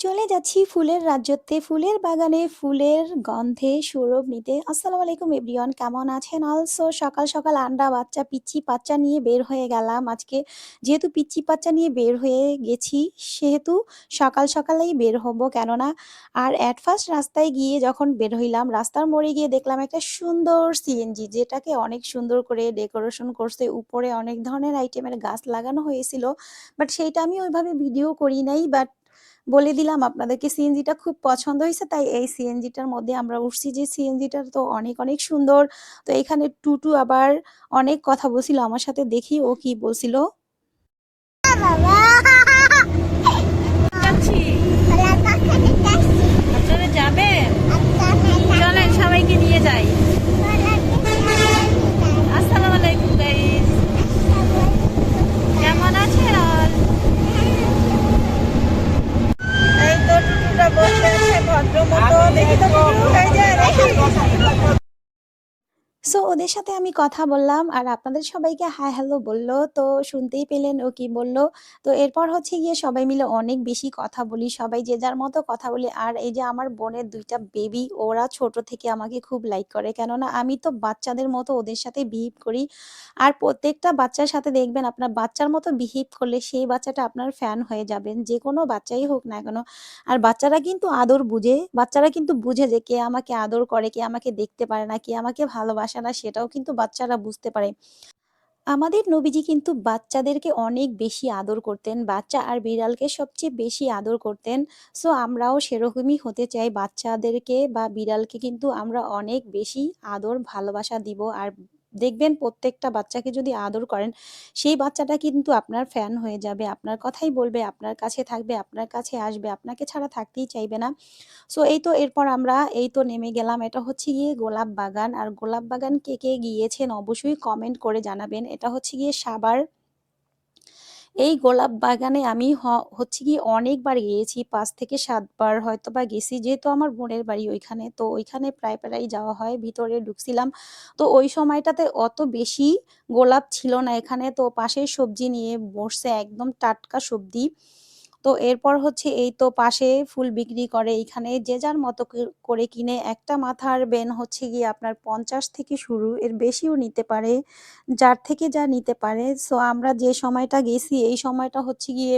চলে যাচ্ছি ফুলের রাজ্যতে, ফুলের বাগানে, ফুলের গন্ধে সৌরভ নিতে। আসসালামু আলাইকুম এভরিওয়ান, কেমন আছেন? অলসো সকাল, সকাল আন্ডা বাচ্চা, পিচ্চি বাচ্চা নিয়ে বের হয়ে গেলাম আজকে। যেহেতু পিচ্চি বাচ্চা নিয়ে বের হয়ে গেছি, সেহেতু সকাল সকালেই বের হবো। কেননা আর এট ফার্স্ট রাস্তায় গিয়ে যখন বের হইলাম, রাস্তার মোড়ে গিয়ে দেখলাম একটা সুন্দর সিএনজি, যেটাকে অনেক সুন্দর করে ডেকোরেশন করছে। উপরে অনেক ধরনের আইটেমের গাছ লাগানো হয়েছিল। বাট সেইটা আমি ওইভাবে ভিডিও করি নাই। বাট বলে দিলাম আপনাদেরকে, সিএনজিটা খুব পছন্দ হয়েছে, তাই এই সিএনজিটার মধ্যে আমরা উঠছি। যে সিএনজিটা তো অনেক অনেক সুন্দর। তো এখানে টুটু আবার অনেক কথা বলছিল আমার সাথে, দেখি ও কি বলছিল। যাচ্ছি। আপনারা যাবেন? চলেন সবাইকে নিয়ে যাই। আসসালামু আলাইকুম গাইস, কেমন আছেন? এই তো টুটুটা বসে আছে ভদ্র মতো, দেখি তো টুটু, এই যে দেখি। সো ওদের সাথে আমি কথা বললাম আর আপনাদের সবাইকে হাই হ্যালো বললো, তো শুনতেই পেলেন ও কি বললো। তো এরপর হচ্ছে গিয়ে সবাই মিলে অনেক বেশি কথা বলি, সবাই যে যার মতো কথা বলি। আর এই যে আমার বোনের দুইটা বেবি, ওরা ছোট থেকে আমাকে খুব লাইক করে, কেননা আমি তো বাচ্চাদের মতো ওদের সাথে বিহেভ করি। আর প্রত্যেকটা বাচ্চার সাথে দেখবেন, আপনার বাচ্চার মতো বিহেভ করলে সেই বাচ্চাটা আপনার ফ্যান হয়ে যাবেন, যে কোনো বাচ্চাই হোক না কেন। আর বাচ্চারা কিন্তু আদর বুঝে, বাচ্চারা কিন্তু বুঝে যে কে আমাকে আদর করে, কে আমাকে দেখতে পারে না, কে আমাকে ভালোবাসে না, সেটাও কিন্তু বাচ্চারা বুঝতে পারে। আমাদের নবীজি কিন্তু বাচ্চাদেরকে অনেক বেশি আদর করতেন, বাচ্চা আর বিড়ালকে সবচেয়ে বেশি আদর করতেন। সো আমরাও সেরকমই হতে চাই, বাচ্চাদেরকে বা বিড়ালকে কিন্তু আমরা অনেক বেশি আদর ভালোবাসা দিব। আর দেখবেন প্রত্যেকটা বাচ্চাকে যদি আদর করেন, সেই বাচ্চাটা কিন্তু আপনার ফ্যান হয়ে যাবে, আপনার কথাই বলবে, আপনার কাছে থাকবে, আপনার কাছে আসবে, আপনাকে ছাড়া থাকতেই চাইবে না। সো এই তো এরপর আমরা এই তো নেমে গেলাম। এটা হচ্ছে গিয়ে গোলাপ বাগান। আর গোলাপ বাগান কে কে গিয়েছেন অবশ্যই কমেন্ট করে জানাবেন। এটা হচ্ছে গিয়ে সাভার। এই গোলাপ বাগানে আমি হচ্ছে গিয়ে অনেকবার গিয়েছি, ৫ থেকে ৭ বার হয়তো বা গেছি, যেহেতু আমার বোনের বাড়ি ওইখানে। তো ওইখানে প্রায় প্রায় যাওয়া হয়। ভিতরে ঢুকছিলাম, তো ওই সময়টাতে অত বেশি গোলাপ ছিল না এখানে। তো পাশের সবজি নিয়ে বসছে, একদম টাটকা সবজি। তো এরপর হচ্ছে এই তো পাশে ফুল বিক্রি করে, এখানে যে যার মতো করে কিনে। একটা মাথার বেন হচ্ছে গিয়ে আপনার 50 থেকে শুরু, এর বেশিও নিতে পারে, যার থেকে যা নিতে পারে। সো আমরা যে সময়টা গেছি, এই সময়টা হচ্ছে গিয়ে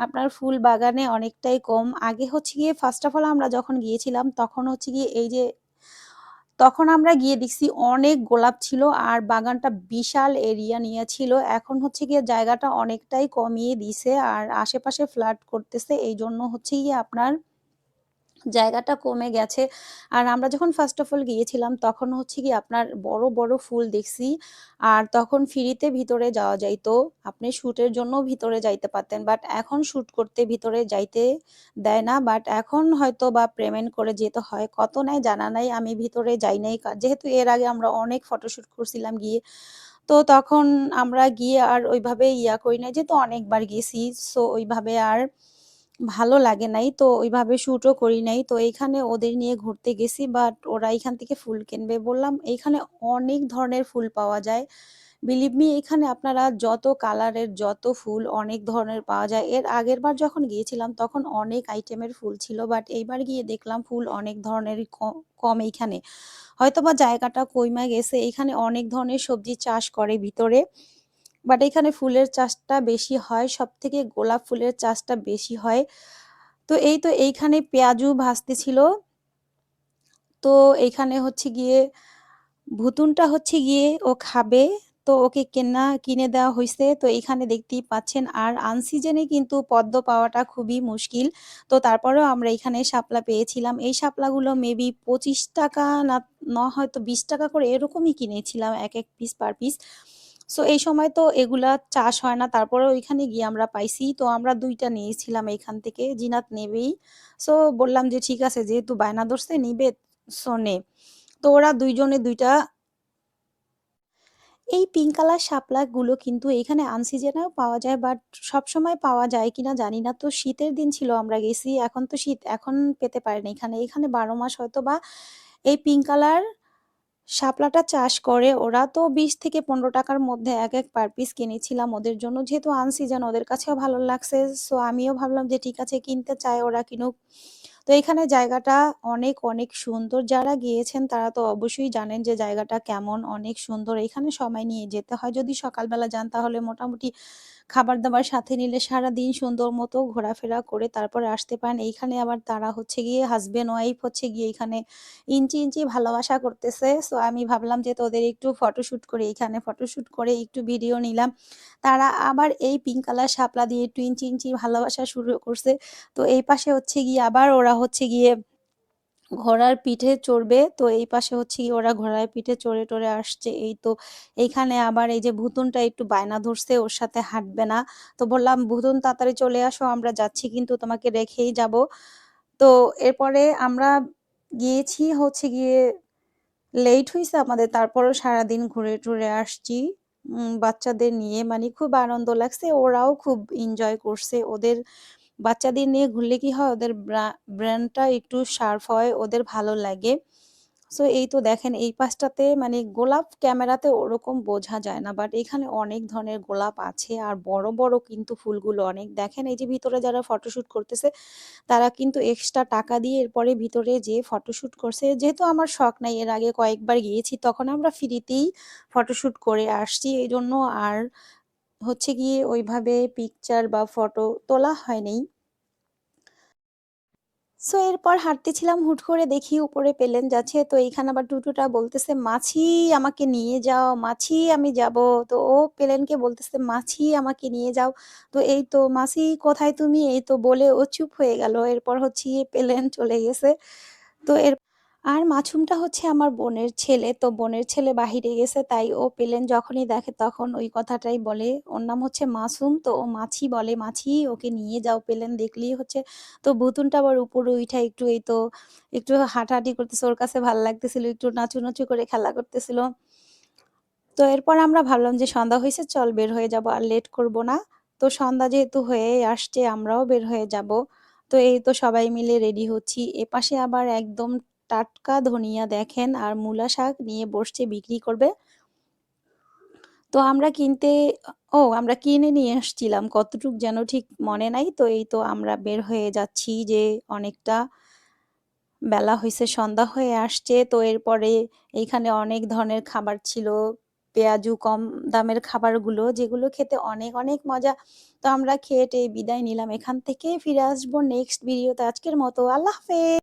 আপনার ফুল বাগানে অনেকটাই কম। আগে হচ্ছে গিয়ে ফার্স্ট অফ অল আমরা যখন গিয়েছিলাম, তখন হচ্ছে গিয়ে এই যে তখন আমরা গিয়ে দেখছি অনেক গোলাপ ছিল, আর বাগানটা বিশাল এরিয়া নিয়ে ছিল। এখন হচ্ছে গিয়ে জায়গাটা অনেকটাই কমিয়ে দিছে, আর আশেপাশে ফ্ল্যাট করতেছে, এই জন্য হচ্ছে গিয়ে আপনার জায়গাটা কমে গেছে। আর আমরা যখন ফার্স্ট অফ অল গিয়েছিলাম, তখন হচ্ছে গিয়ে আপনার বড় বড় ফুল দেখছি। আর তখন ফ্রিতে ভিতরে যাওয়া যাইতো, আপনি শুটের জন্য ভিতরে যাইতে পারতেন। বাট এখন শুট করতে ভিতরে যাইতে দেয় না। বাট এখন হয়তো বা পেমেন্ট করে যেতে হয়, কত নেয় জানা নাই, আমি ভিতরে যাই নাই। যেহেতু এর আগে আমরা অনেক ফটোশুট করছিলাম গিয়ে, তো তখন আমরা গিয়ে আর ওইভাবে ইয়া করি নাই, যেহেতু অনেকবার গেছি। সো ওইভাবে আর ভালো লাগে নাই, তো ওইভাবে শুটও করি নাই। তো এইখানে ওদের নিয়ে ঘুরতে গেছি, বাট ওরা এখান থেকে ফুল কিনবে। বললাম এইখানে অনেক ধরনের ফুল পাওয়া যায়, বিলিভ মি, এখানে আপনারা যত কালারের যত ফুল অনেক ধরনের পাওয়া যায়। এর আগের বার যখন গিয়েছিলাম তখন অনেক আইটেমের ফুল ছিল, বাট এইবার গিয়ে দেখলাম ফুল অনেক ধরনেরই কম এইখানে। হয়তোবা জায়গাটা কইমা গেছে, এখানে অনেক ধরনের সবজি চাষ করে ভিতরে। বাট এখানে ফুলের চাষটা বেশি হয়, সব থেকে গোলাপ ফুলের চাষটা বেশি হয়। তো এই তো এইখানে পেঁয়াজু ভাজতেছিল। তো এইখানে হচ্ছে গিয়ে ভুতুনটা হচ্ছে গিয়ে ও খাবে, তো ওকে কিনে দেওয়া হয়েছে। তো এখানে দেখতেই পাচ্ছেন, আর আনসিজনে কিন্তু পদ্ম পাওয়াটা খুবই মুশকিল। তো তারপরেও আমরা এখানে শাপলা পেয়েছিলাম। এই শাপলাগুলো মেবি 25 টাকা না, হয়তো 20 টাকা করে এরকমই কিনেছিলাম, এক এক পিস পার পিস। সো এই সময় তো এগুলা চাষ হয় না, তারপরে ওইখানে গিয়ে আমরা পাইছি। তো আমরা দুইটা নিয়েছিলাম এখান থেকে, জিনাত নেবেই। সো বললাম যে ঠিক আছে, যেহেতু বায়না ধরছে নিবে, সো নে। তো ওরা দুইজনে দুইটা। এই পিঙ্ক কালার শাপলাগুলো কিন্তু এখানে আনসিজনেও পাওয়া যায়, বাট সবসময় পাওয়া যায় কিনা জানি না। তো শীতের দিন ছিল আমরা গেছি, এখন তো শীত, এখন পেতে পারেন এখানে। এখানে 12 মাস হয়তো বা এই পিঙ্ক কালার শাপলাটা চাষ করে ওরা, তো 20 থেকে 15 টাকার মধ্যে এক পার পিস কিনেছিলাম ওদের জন্য। যেহেতু আনসিজন ওদের কাছেও ভালো লাগছে। সো আমিও ভাবলাম যে ঠিক আছে কিনতে চায় ওরা কিনুক। তো এখানে জায়গাটা অনেক সুন্দর। যারা গিয়েছেন তারা তো অবশ্যই জানেন যে জায়গাটা কেমন, অনেক সুন্দর। এখানে সময় নিয়ে যেতে হয়। যদি সকালবেলা যান তাহলে মোটামুটি খাবার-দাবার সাথে নিলে সারাদিন সুন্দর মতো ঘোরাফেরা করে তারপরে আসতে পারেন। এইখানে আবার তারা হচ্ছে গিয়ে হাসব্যান্ড ওয়াইফ হচ্ছে গিয়ে এখানে ইঞ্চি ভালোবাসা করতেছে। সো আমি ভাবলাম যে তোদের একটু ফটোশুট করি। এখানে ফটোশুট করে একটু ভিডিও নিলাম। তারা আবার এই পিঙ্ক কালার শাপলা দিয়ে একটু ইঞ্চি ভালোবাসা শুরু করছে। তো এই পাশে হচ্ছে গিয়ে আবার ওরা হচ্ছে গিয়ে ঘোড়ার পিঠে চড়বে। তো এই পাশে হচ্ছে গিয়ে ওরা ঘোড়ার পিঠে চড়ে টড়ে আসছে। এই তো এইখানে আবার এই যে ভুতুনটা একটু বায়না ধরছে ওর সাথে হাঁটবে না। তো বললাম, "ভুতুন তাড়াতাড়ি চলে আসো, আমরা যাচ্ছি কিন্তু তোমাকে রেখেই যাব।" তো এরপরে আমরা গিয়েছি হচ্ছে গিয়ে লেট হইছে আমাদের। তারপরও সারাদিন ঘুরে টুরে আসছি বাচ্চাদের নিয়ে। মানে খুব আনন্দ লাগছে। ওরাও খুব এনজয় করছে। ওদের বাচ্চাদের নিয়ে ঘুরলে কি হয়, ওদের ব্রেনটা একটু শার্প হয়, ওদের ভালো লাগে। সো এই তো দেখেন এই পাশটাতে মানে গোলাপ ক্যামেরাতে ওরকম বোঝা যায় না। বাট এখানে অনেক ধরনের গোলাপ আছে আর বড় কিন্তু ফুলগুলো অনেক। দেখেন এই যে ভিতরে যারা ফটোশুট করতেছে তারা কিন্তু এক্সট্রা টাকা দিয়ে এরপরে ভিতরে যেয়ে ফটোশুট করছে। যেহেতু আমার শখ নাই, এর আগে কয়েকবার গিয়েছি তখন আমরা ফ্রিতেই ফটোশুট করে আসছি। এজন্য আর হচ্ছে গিয়ে ওইভাবে পিকচার বা ফটো তোলা হয়নি। সো এরপর হাঁটতেছিলাম, হুট করে দেখি উপরে প্লেন যাচ্ছে। তো এইখানে আবার টুটুটা বলতেছে, "মাছি আমাকে নিয়ে যাও, মাছি আমি যাব।" তো ও প্লেনকে বলতেছে, "মাছি আমাকে নিয়ে যাও।" তো এই তো, "মাছি কোথায় তুমি?" এই তো বলে ও চুপ হয়ে গেল। এরপর হচ্ছে গিয়ে প্লেন চলে গেছে। তো আর মাছুমটা হচ্ছে আমার বোনের ছেলে। তো বোনের ছেলে বাহিরে গেছে তাই ও পেলেন যখনই দেখে তখন ওই কথাটাই বলে। ওর নাম হচ্ছে মাসুম। তো ও মাছি বলে, "মাছি ওকে নিয়ে যাও।" পেলেন দেখলেই হচ্ছে। তো ভুতুনটা আবার উপরে উইঠা একটু এই তো একটু হাঁটাহাঁটি করতেছে। ওর কাছে ভাল লাগতেছিল। একটু নাচু করে খেলা করতেছিল। তো এরপর আমরা ভাবলাম যে সন্ধ্যা হইছে, চল বের হয়ে যাব, আর লেট করব না। তো সন্ধ্যা যেহেতু হয়েই আসছে আমরাও বের হয়ে যাব। তো এই তো সবাই মিলে রেডি হচ্ছি। এপাশে আবার একদম টাটকা ধনিয়া দেখেন আর মূলা শাক নিয়ে বসছে বিক্রি করবে। তো আমরা কিনে নিয়ে আসছিলাম কতটুক যেন ঠিক মনে নাই। তো এই তো আমরা বের হয়ে যাচ্ছি যে অনেকটা বেলা হইছে, সন্ধ্যা হয়ে আসছে। তো এরপরে এইখানে অনেক ধরনের খাবার ছিল। পেঁয়াজু কম দামের খাবারগুলো যেগুলো খেতে অনেক মজা। তো আমরা খেয়ে টেয়ে বিদায় নিলাম। এখান থেকে ফিরে আসবো নেক্সট ভিডিওতে। আজকের মতো আল্লাহ হাফেজ।